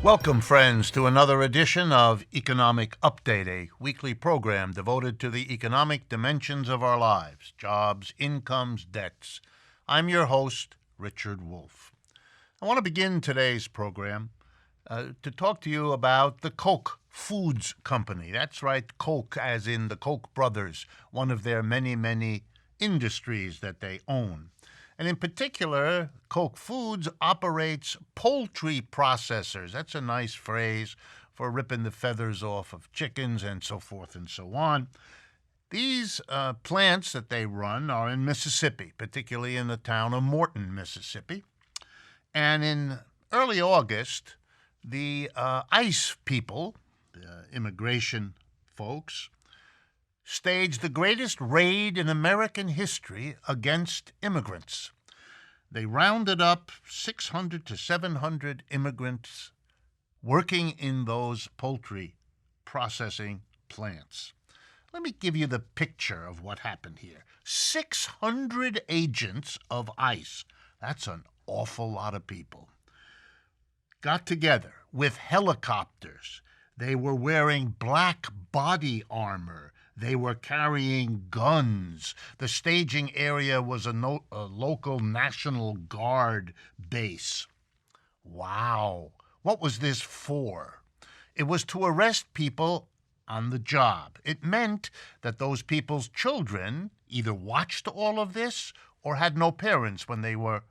Welcome, friends, to another edition of Economic Update, a weekly program devoted to the economic dimensions of our lives, jobs, incomes, debts. I'm your host, Richard Wolff. I want to begin today's program to talk to you about the Koch Foods Company. That's right, Koch as in the Koch brothers, one of their many, many industries that they own. And in particular, Koch Foods operates poultry processors. That's a nice phrase for ripping the feathers off of chickens and so forth and so on. These plants that they run are in Mississippi, particularly in the town of Morton, Mississippi. And in early August, the ICE people, the immigration folks, staged the greatest raid in American history against immigrants. They rounded up 600 to 700 immigrants working in those poultry processing plants. Let me give you the picture of what happened here. 600 agents of ICE, that's an awful lot of people, got together with helicopters. They were wearing black body armor. They were carrying guns. The staging area was a local National Guard base. Wow. What was this for? It was to arrest people on the job. It meant that those people's children either watched all of this or had no parents when they were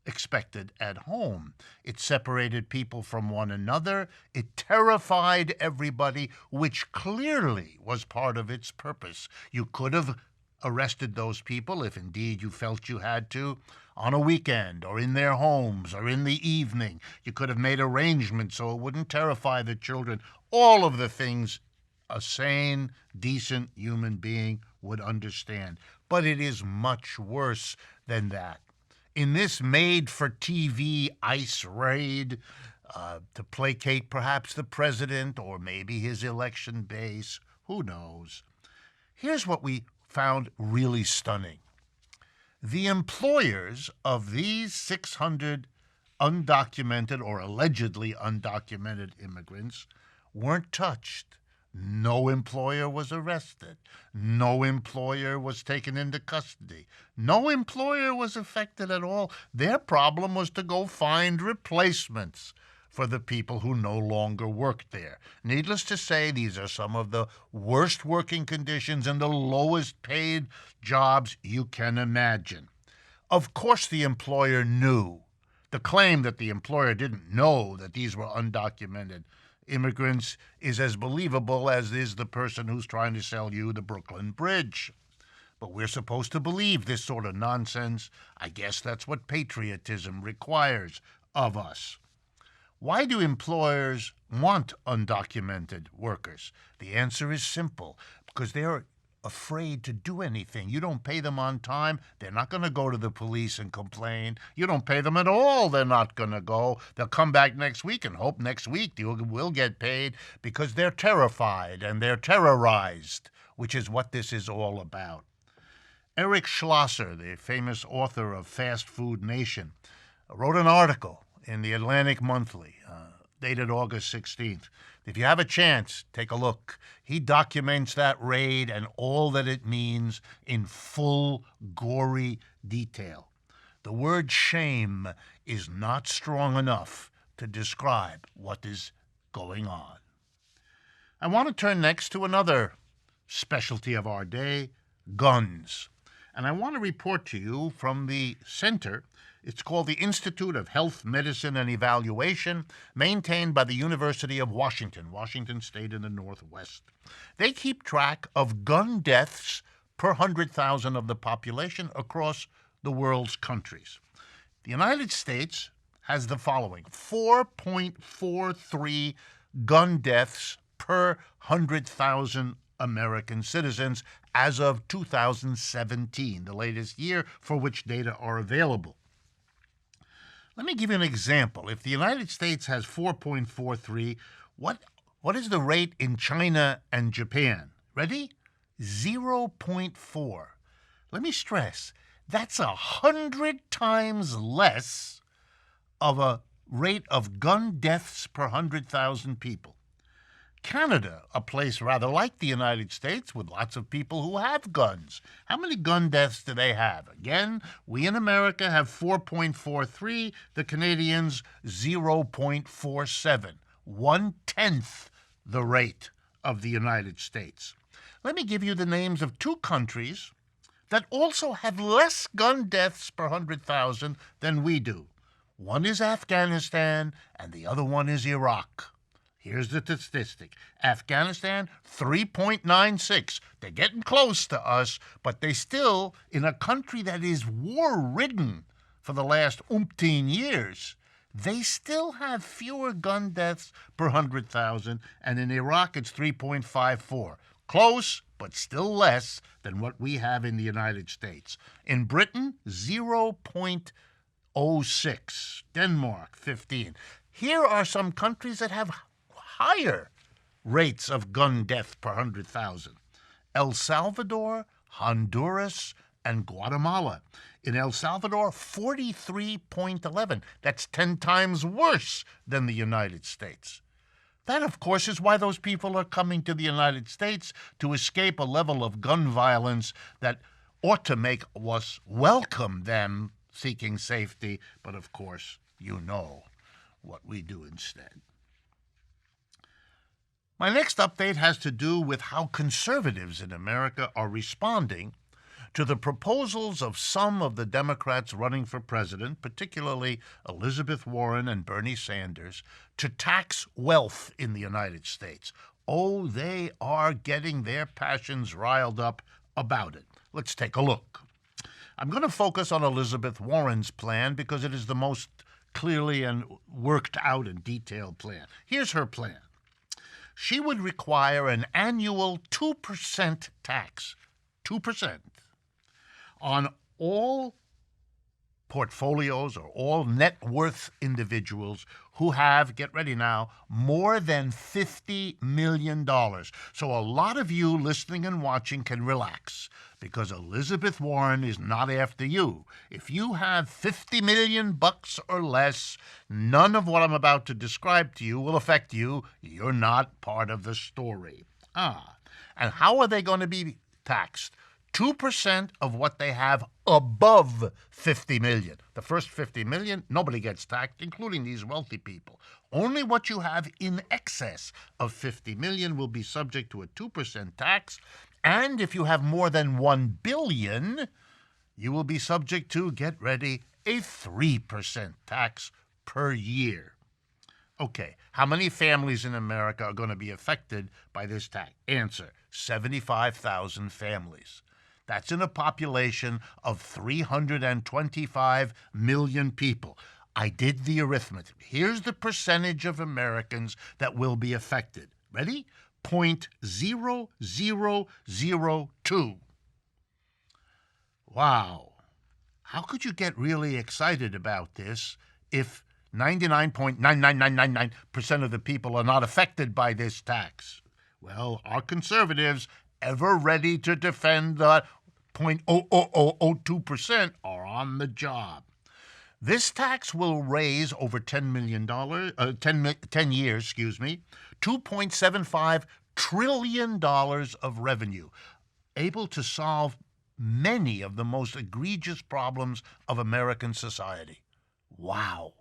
expected at home. It separated people from one another. It terrified everybody, which clearly was part of its purpose. You could have arrested those people, if indeed you felt you had to, on a weekend or in their homes or in the evening. You could have made arrangements so it wouldn't terrify the children. All of the things a sane, decent human being would understand. But it is much worse than that. In this made-for-TV ICE raid, to placate perhaps the president or maybe his election base, who knows? Here's what we found really stunning. The employers of these 600 undocumented or allegedly undocumented immigrants weren't touched. No employer was arrested. No employer was taken into custody. No employer was affected at all. Their problem was to go find replacements for the people who no longer worked there. Needless to say, these are some of the worst working conditions and the lowest paid jobs you can imagine. Of course, the employer knew. The claim that the employer didn't know that these were undocumented immigrants is as believable as is the person who's trying to sell you the Brooklyn Bridge. But we're supposed to believe this sort of nonsense. I guess that's what patriotism requires of us. Why do employers want undocumented workers? The answer is simple, because they're afraid to do anything. You don't pay them on time, they're not going to go to the police and complain. You don't pay them at all, they're not going to go. They'll come back next week and hope next week you will get paid because they're terrified and they're terrorized, which is what this is all about. Eric Schlosser, the famous author of Fast Food Nation, wrote an article in the Atlantic Monthly, dated August 16th. If you have a chance, take a look. He documents that raid and all that it means in full, gory detail. The word shame is not strong enough to describe what is going on. I want to turn next to another specialty of our day, guns. And I want to report to you from the center. It's called the Institute of Health, Medicine, and Evaluation, maintained by the University of Washington, Washington State in the Northwest. They keep track of gun deaths per 100,000 of the population across the world's countries. The United States has the following: 4.43 gun deaths per 100,000 American citizens as of 2017, the latest year for which data are available. Let me give you an example. If the United States has 4.43, what is the rate in China and Japan? Ready? 0.4. Let me stress, that's 100 times less of a rate of gun deaths per 100,000 people. Canada, a place rather like the United States with lots of people who have guns. How many gun deaths do they have? Again, we in America have 4.43, the Canadians 0.47, 1/10 the rate of the United States. Let me give you the names of two countries that also have less gun deaths per 100,000 than we do. One is Afghanistan and the other one is Iraq. Here's the statistic. Afghanistan, 3.96. They're getting close to us, but they still, in a country that is war-ridden for the last umpteen years, they still have fewer gun deaths per 100,000, and in Iraq it's 3.54. Close, but still less than what we have in the United States. In Britain, 0.06. Denmark, 15. Here are some countries that have higher rates of gun death per 100,000. El Salvador, Honduras, and Guatemala. In El Salvador, 43.11. That's 10 times worse than the United States. That, of course, is why those people are coming to the United States, to escape a level of gun violence that ought to make us welcome them seeking safety. But, of course, you know what we do instead. My next update has to do with how conservatives in America are responding to the proposals of some of the Democrats running for president, particularly Elizabeth Warren and Bernie Sanders, to tax wealth in the United States. Oh, they are getting their passions riled up about it. Let's take a look. I'm going to focus on Elizabeth Warren's plan because it is the most clearly and worked out and detailed plan. Here's her plan. She would require an annual 2% tax, 2%, on all portfolios or all net worth individuals who have, get ready now, more than $50 million. So a lot of you listening and watching can relax because Elizabeth Warren is not after you. If you have $50 million or less, none of what I'm about to describe to you will affect you. You're not part of the story. And how are they going to be taxed? 2% of what they have above 50 million. The first 50 million, nobody gets taxed, including these wealthy people. Only what you have in excess of 50 million will be subject to a 2% tax. And if you have more than 1 billion, you will be subject to, get ready, a 3% tax per year. Okay, how many families in America are going to be affected by this tax? Answer, 75,000 families. That's in a population of 325 million people. I did the arithmetic. Here's the percentage of Americans that will be affected. Ready? 0.0002. Wow. How could you get really excited about this if 99.99999% of the people are not affected by this tax? Well, our conservatives, ever ready to defend the 0.00002%, are on the job. This tax will raise over $10 million, 10 years, $2.75 trillion of revenue, able to solve many of the most egregious problems of American society. Wow.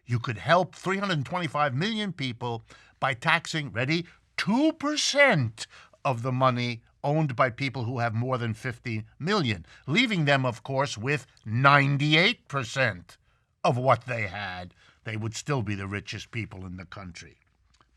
You could help 325 million people by taxing, ready, 2% of the money owned by people who have more than 50 million, leaving them, of course, with 98% of what they had. They would still be the richest people in the country.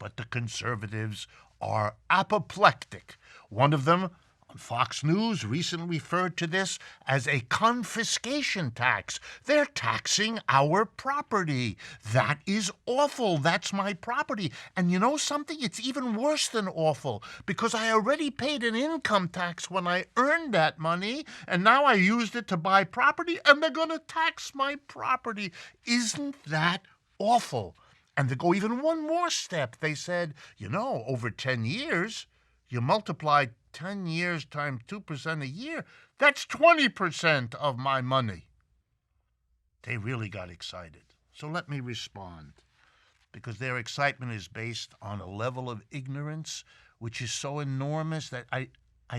But the conservatives are apoplectic. One of them, on Fox News, recently referred to this as a confiscation tax. They're taxing our property. That is awful. That's my property. And you know something? It's even worse than awful, because I already paid an income tax when I earned that money, and now I used it to buy property, and they're going to tax my property. Isn't that awful? And to go even one more step, they said, over 10 years, you multiply 10 years times 2% a year, that's 20% of my money. They really got excited. So let me respond, because their excitement is based on a level of ignorance which is so enormous that I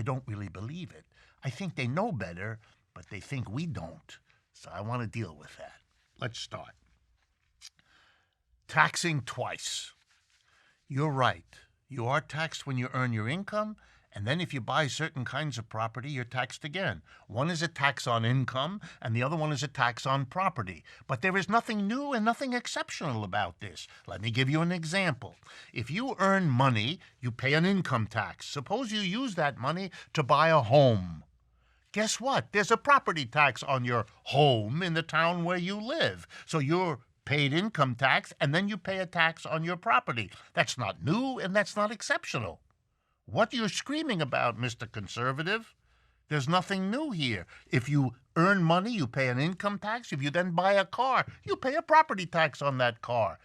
don't really believe it. I think they know better, but they think we don't. So I want to deal with that. Let's start. Taxing twice. You're right. You are taxed when you earn your income, and then if you buy certain kinds of property, you're taxed again. One is a tax on income, and the other one is a tax on property. But there is nothing new and nothing exceptional about this. Let me give you an example. If you earn money, you pay an income tax. Suppose you use that money to buy a home. Guess what? There's a property tax on your home in the town where you live. So you're paid income tax, and then you pay a tax on your property. That's not new, and that's not exceptional. What you're screaming about, Mr. Conservative? There's nothing new here. If you earn money, you pay an income tax. If you then buy a car, you pay a property tax on that car.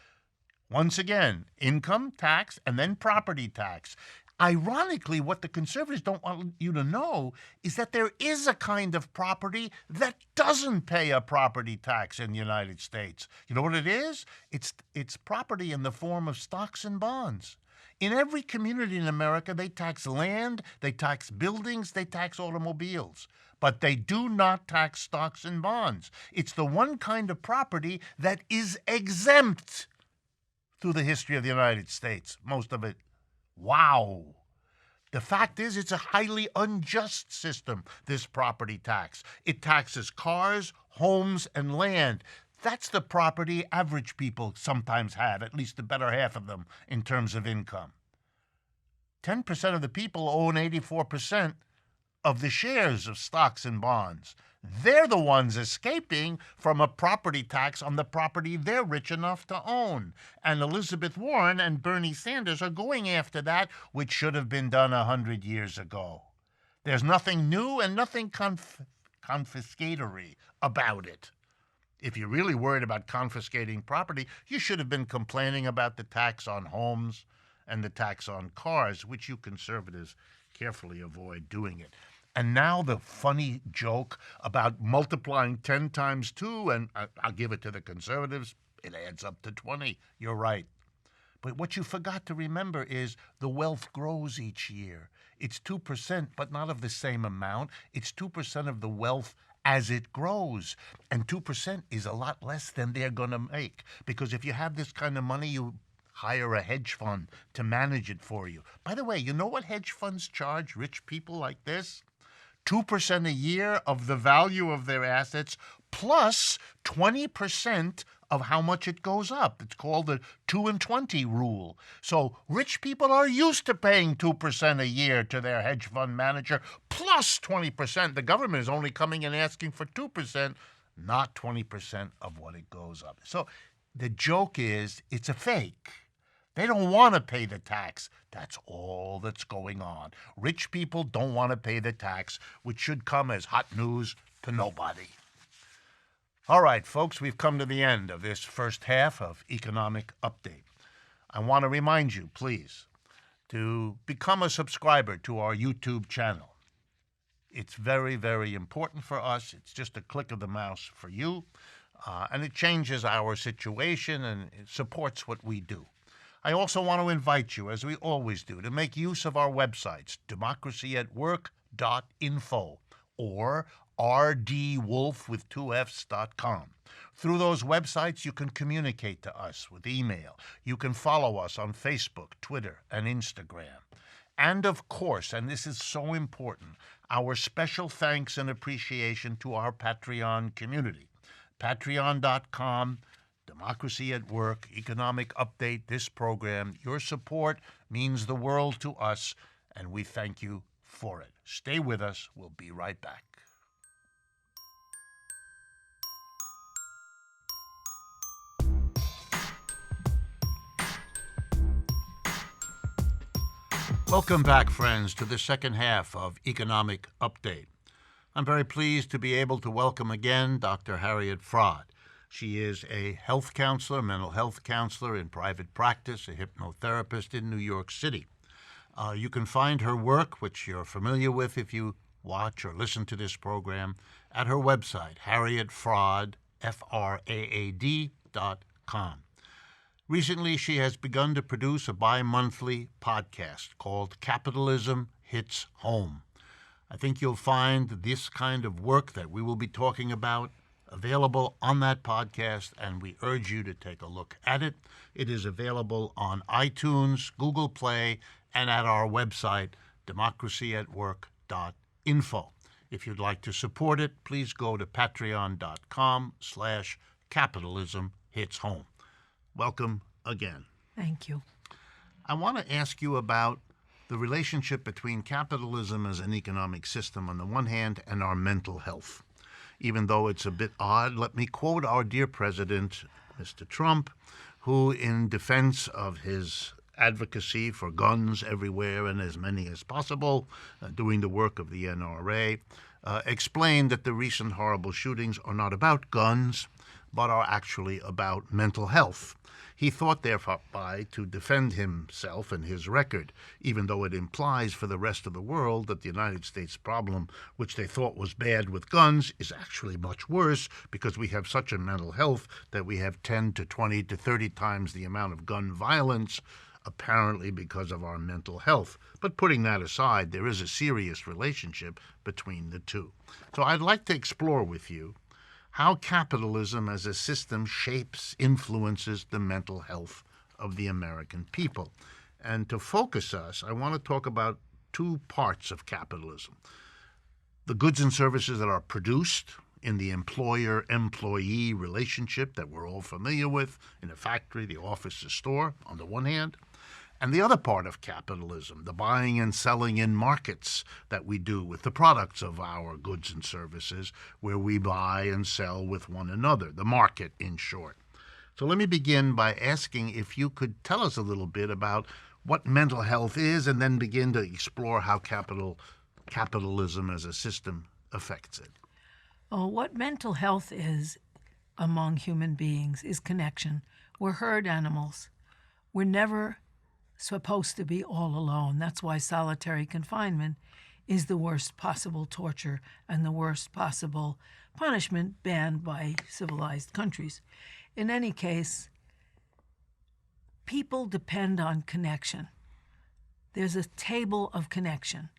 Once again, income tax and then property tax. Ironically, what the conservatives don't want you to know is that there is a kind of property that doesn't pay a property tax in the United States. You know what it is? It's property in the form of stocks and bonds. In every community in America, they tax land, they tax buildings, they tax automobiles. But they do not tax stocks and bonds. It's the one kind of property that is exempt through the history of the United States, most of it. Wow. The fact is, it's a highly unjust system, this property tax. It taxes cars, homes, and land. That's the property average people sometimes have, at least the better half of them, in terms of income. 10% of the people own 84% of the shares of stocks and bonds. They're the ones escaping from a property tax on the property they're rich enough to own. And Elizabeth Warren and Bernie Sanders are going after that, which should have been done 100 years ago. There's nothing new and nothing confiscatory about it. If you're really worried about confiscating property, you should have been complaining about the tax on homes and the tax on cars, which you conservatives carefully avoid doing it. And now the funny joke about multiplying 10 times 2, and I'll give it to the conservatives, it adds up to 20. You're right. But what you forgot to remember is the wealth grows each year. It's 2%, but not of the same amount. It's 2% of the wealth as it grows. And 2% is a lot less than they're going to make. Because if you have this kind of money, you hire a hedge fund to manage it for you. By the way, you know what hedge funds charge rich people like this? 2% a year of the value of their assets plus 20% of how much it goes up. It's called the 2 and 20 rule. So rich people are used to paying 2% a year to their hedge fund manager plus 20%. The government is only coming and asking for 2%, not 20% of what it goes up. So the joke is it's a fake. They don't want to pay the tax. That's all that's going on. Rich people don't want to pay the tax, which should come as hot news to nobody. All right, folks, we've come to the end of this first half of Economic Update. I want to remind you, please, to become a subscriber to our YouTube channel. It's very, very important for us. It's just a click of the mouse for you, and it changes our situation and it supports what we do. I also want to invite you, as we always do, to make use of our websites, democracyatwork.info or rdwolff with 2fs.com. Through those websites, you can communicate to us with email. You can follow us on Facebook, Twitter, and Instagram. And of course, and this is so important, our special thanks and appreciation to our Patreon community. Patreon.com, Democracy at Work, Economic Update, this program. Your support means the world to us, and we thank you for it. Stay with us. We'll be right back. Welcome back, friends, to the second half of Economic Update. I'm very pleased to be able to welcome again Dr. Harriet Fraad. She is a health counselor, mental health counselor in private practice, a hypnotherapist in New York City. You can find her work, which you're familiar with if you watch or listen to this program, at her website, Harriet Fraad, Fraad, Harrietfraad.com. Recently, she has begun to produce a bi-monthly podcast called Capitalism Hits Home. I think you'll find this kind of work that we will be talking about available on that podcast, and we urge you to take a look at it. It is available on iTunes, Google Play, and at our website, democracyatwork.info. If you'd like to support it, please go to patreon.com/capitalismhitshome. Welcome again. Thank you. I want to ask you about the relationship between capitalism as an economic system on the one hand and our mental health. Even though it's a bit odd, let me quote our dear president, Mr. Trump, who, in defense of his advocacy for guns everywhere and as many as possible, doing the work of the NRA, explained that the recent horrible shootings are not about guns, but are actually about mental health. He thought thereby to defend himself and his record, even though it implies for the rest of the world that the United States problem, which they thought was bad with guns, is actually much worse because we have such a mental health that we have 10 to 20 to 30 times the amount of gun violence, apparently because of our mental health. But putting that aside, there is a serious relationship between the two. So I'd like to explore with you how capitalism as a system shapes, influences the mental health of the American people. And to focus us, I want to talk about two parts of capitalism: the goods and services that are produced in the employer-employee relationship that we're all familiar with in a factory, the office, the store, on the one hand, and the other part of capitalism, the buying and selling in markets that we do with the products of our goods and services, where we buy and sell with one another, the market in short. So let me begin by asking if you could tell us a little bit about what mental health is, and then begin to explore how capitalism as a system affects it. Oh, what mental health is among human beings is connection. We're herd animals. We're never supposed to be all alone. That's why solitary confinement is the worst possible torture and the worst possible punishment banned by civilized countries. In any case, people depend on connection. There's a table of connection.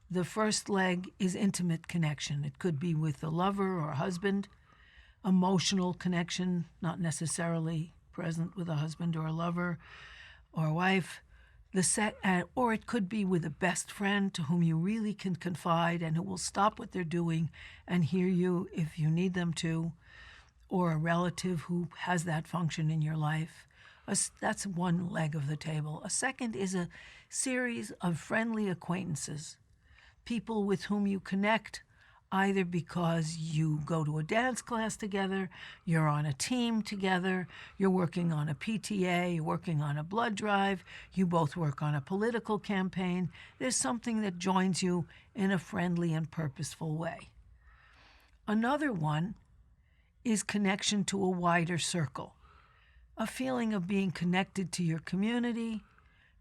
The first leg is intimate connection. It could be with a lover or a husband. Emotional connection, not necessarily present with a husband or a lover or a wife. Or it could be with a best friend to whom you really can confide and who will stop what they're doing and hear you if you need them to, or a relative who has that function in your life. That's one leg of the table. A second is a series of friendly acquaintances, people with whom you connect either because you go to a dance class together, you're on a team together, you're working on a PTA, you're working on a blood drive, you both work on a political campaign. There's something that joins you in a friendly and purposeful way. Another one is connection to a wider circle, a feeling of being connected to your community,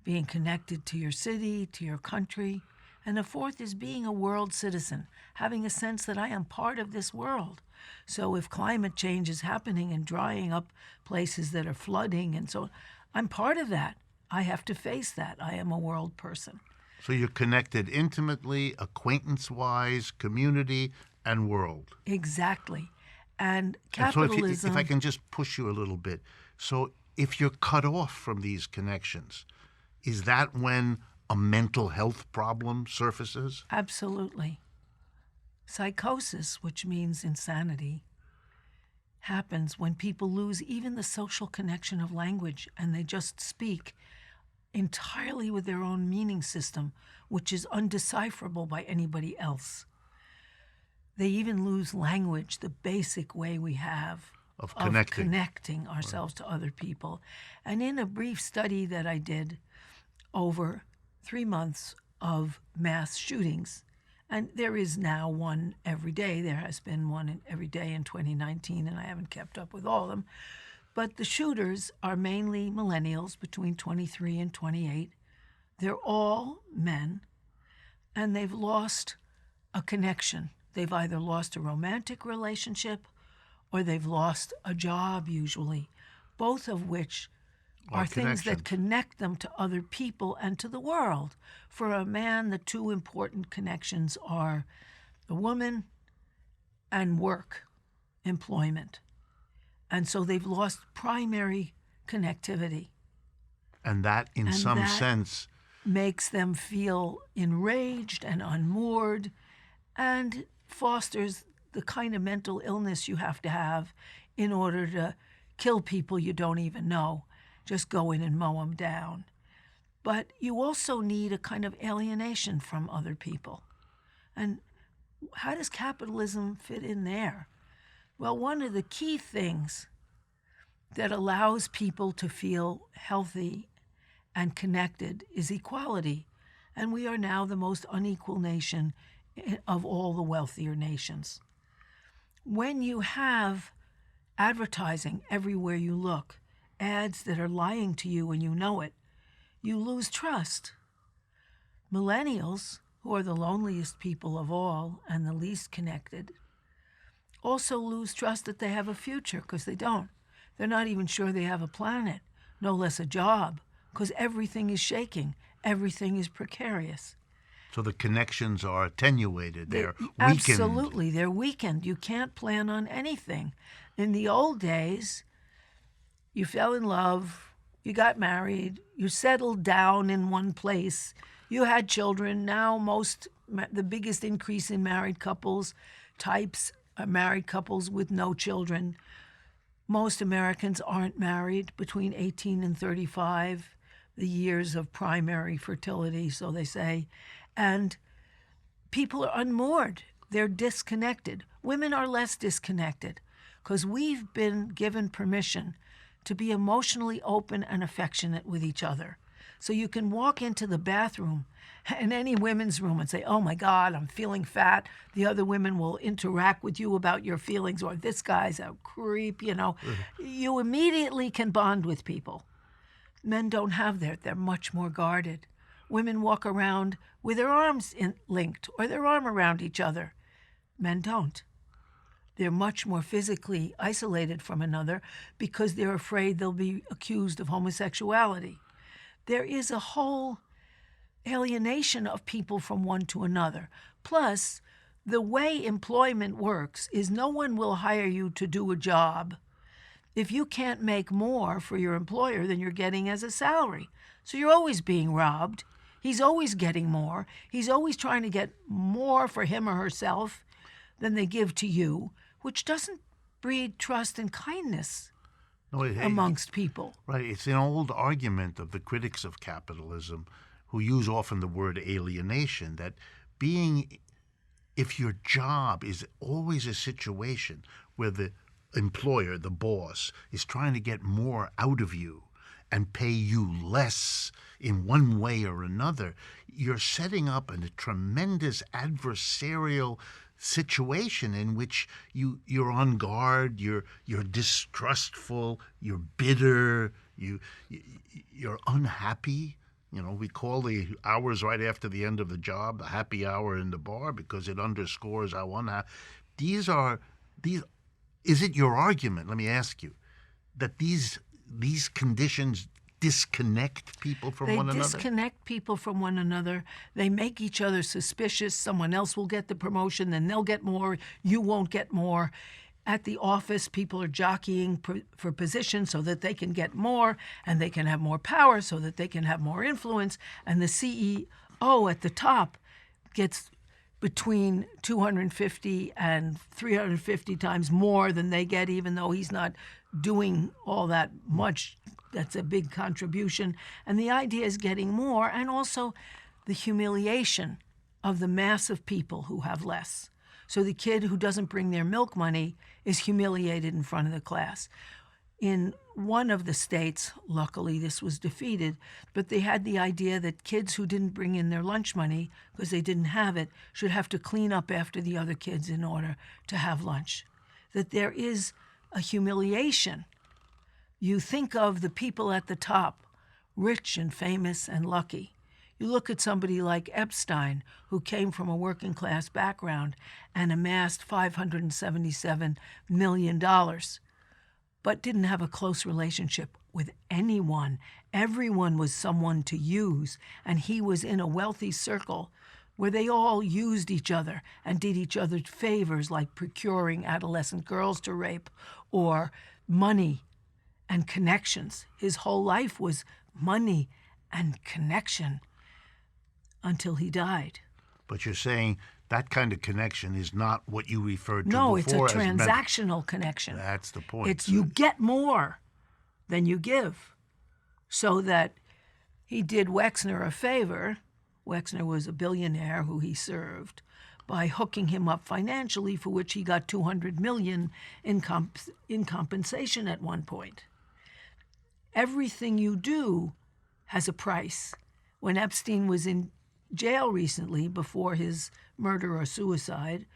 being connected to your city, to your country. And the fourth is being a world citizen, having a sense that I am part of this world. So if climate change is happening and drying up places that are flooding and so on, I'm part of that. I have to face that. I am a world person. So you're connected intimately, acquaintance-wise, community, and world. Exactly. And capitalism... And so if I can just push you a little bit. So if you're cut off from these connections, is that when a mental health problem surfaces? Absolutely. Psychosis, which means insanity, happens when people lose even the social connection of language and they just speak entirely with their own meaning system, which is undecipherable by anybody else. They even lose language, the basic way we have of connecting ourselves to other people. And in a brief study that I did over 3 months of mass shootings, and there is now one every day. There has been one every day in 2019, and I haven't kept up with all of them. But the shooters are mainly millennials between 23 and 28. They're all men, and they've lost a connection. They've either lost a romantic relationship or they've lost a job usually, both of which are things that connect them to other people and to the world. For a man, the two important connections are the woman and work, employment. And so they've lost primary connectivity. And that, in some sense, makes them feel enraged and unmoored and fosters the kind of mental illness you have to have in order to kill people you don't even know. Just go in and mow them down. But you also need a kind of alienation from other people. And how does capitalism fit in there? Well, one of the key things that allows people to feel healthy and connected is equality. And we are now the most unequal nation of all the wealthier nations. When you have advertising everywhere you look, ads that are lying to you and you know it, you lose trust. Millennials, who are the loneliest people of all and the least connected, also lose trust that they have a future, because they don't. They're not even sure they have a planet, no less a job, because everything is shaking. Everything is precarious. So the connections are attenuated. They're weakened. Absolutely. They're weakened. You can't plan on anything. In the old days, you fell in love, you got married, you settled down in one place, you had children. Now the biggest increase in married couples types are married couples with no children. Most Americans aren't married between 18 and 35, the years of primary fertility, so they say. And people are unmoored. They're disconnected. Women are less disconnected because we've been given permission to be emotionally open and affectionate with each other. So you can walk into the bathroom in any women's room and say, oh my God, I'm feeling fat. The other women will interact with you about your feelings, or this guy's a creep, You immediately can bond with people. Men don't have that. They're much more guarded. Women walk around with their arms linked or their arm around each other. Men don't. They're much more physically isolated from another because they're afraid they'll be accused of homosexuality. There is a whole alienation of people from one to another. Plus, the way employment works is no one will hire you to do a job if you can't make more for your employer than you're getting as a salary. So you're always being robbed. He's always getting more. He's always trying to get more for him or herself than they give to you, which doesn't breed trust and kindness amongst people. Right. It's an old argument of the critics of capitalism, who use often the word alienation, that if your job is always a situation where the employer, the boss, is trying to get more out of you and pay you less in one way or another, you're setting up a tremendous adversarial situation in which you're on guard, you're distrustful, you're bitter, you're unhappy. We call the hours right after the end of the job the happy hour in the bar because it underscores how unhappy. Is it your argument, let me ask you, that these conditions disconnect people from one another? They disconnect people from one another. They make each other suspicious. Someone else will get the promotion, then they'll get more. You won't get more. At the office, people are jockeying for position so that they can get more, and they can have more power so that they can have more influence. And the CEO at the top gets between 250 and 350 times more than they get, even though he's not doing all that much. That's a big contribution. And the idea is getting more, and also the humiliation of the mass of people who have less. So the kid who doesn't bring their milk money is humiliated in front of the class. In one of the states, luckily this was defeated, but they had the idea that kids who didn't bring in their lunch money because they didn't have it should have to clean up after the other kids in order to have lunch. That there is a humiliation. You think of the people at the top, rich and famous and lucky. You look at somebody like Epstein, who came from a working class background and amassed $577 million, but didn't have a close relationship with anyone. Everyone was someone to use, and he was in a wealthy circle where they all used each other and did each other favors, like procuring adolescent girls to rape or money and connections. His whole life was money and connection until he died. But you're saying that kind of connection is not what you referred to before. No, it's a as transactional connection. That's the point. It's you get more than you give. So that he did Wexner a favor. Wexner was a billionaire who he served by hooking him up financially, for which he got $200 million in compensation at one point. Everything you do has a price. When Epstein was in jail recently before his murder or suicide,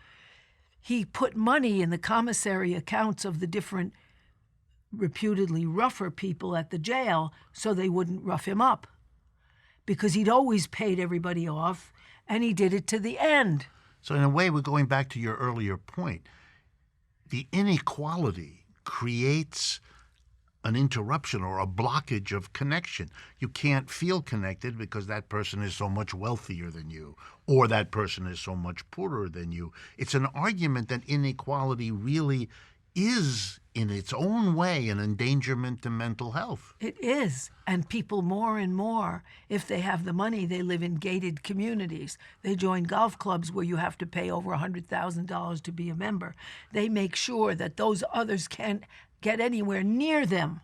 he put money in the commissary accounts of the different reputedly rougher people at the jail so they wouldn't rough him up, because he'd always paid everybody off, and he did it to the end. So in a way, we're going back to your earlier point. The inequality creates an interruption or a blockage of connection. You can't feel connected because that person is so much wealthier than you, or that person is so much poorer than you. It's an argument that inequality really is, in its own way, an endangerment to mental health. It is. And people more and more, if they have the money, they live in gated communities. They join golf clubs where you have to pay over $100,000 to be a member. They make sure that those others can't get anywhere near them.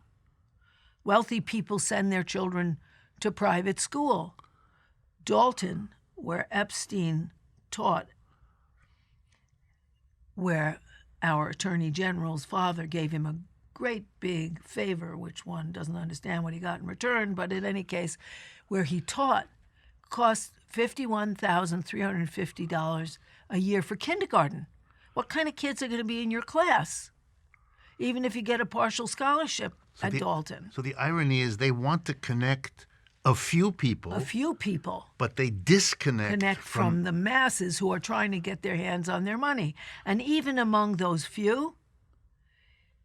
Wealthy people send their children to private school. Dalton, where Epstein taught, where our Attorney General's father gave him a great big favor, which one doesn't understand what he got in return, but in any case, where he taught, cost $51,350 a year for kindergarten. What kind of kids are going to be in your class, even if you get a partial scholarship at Dalton? So the irony is they want to connect a few people. But they disconnect from the masses who are trying to get their hands on their money. And even among those few,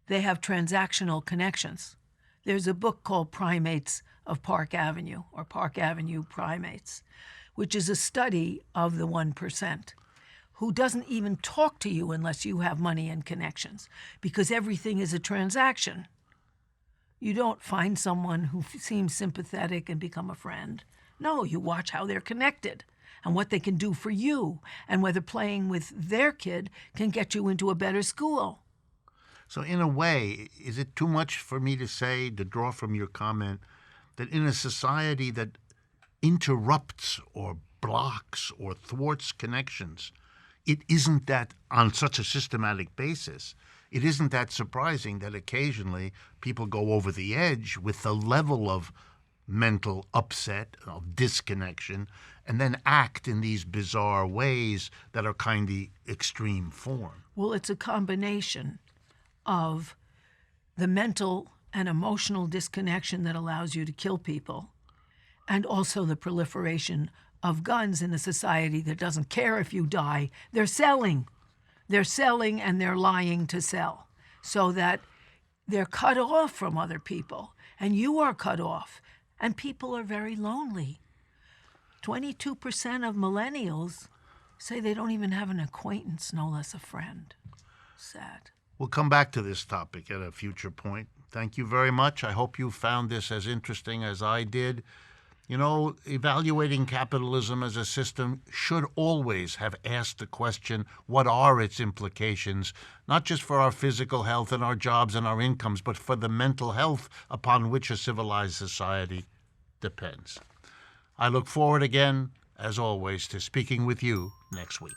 they have transactional connections. There's a book called Primates of Park Avenue, or Park Avenue Primates, which is a study of the 1%, who doesn't even talk to you unless you have money and connections, because everything is a transaction. You don't find someone who seems sympathetic and become a friend. No, you watch how they're connected and what they can do for you, and whether playing with their kid can get you into a better school. So in a way, is it too much for me to say, to draw from your comment, that in a society that interrupts or blocks or thwarts connections, it isn't that, on such a systematic basis, it isn't that surprising that occasionally people go over the edge with the level of mental upset, of disconnection, and then act in these bizarre ways that are kind of extreme form? Well, it's a combination of the mental and emotional disconnection that allows you to kill people, and also the proliferation of guns in a society that doesn't care if you die. They're selling. They're selling, and they're lying to sell, so that they're cut off from other people, and you are cut off, and people are very lonely. 22% of millennials say they don't even have an acquaintance, no less a friend. Sad. We'll come back to this topic at a future point. Thank you very much. I hope you found this as interesting as I did. You know, evaluating capitalism as a system should always have asked the question, what are its implications, not just for our physical health and our jobs and our incomes, but for the mental health upon which a civilized society depends. I look forward again, as always, to speaking with you next week.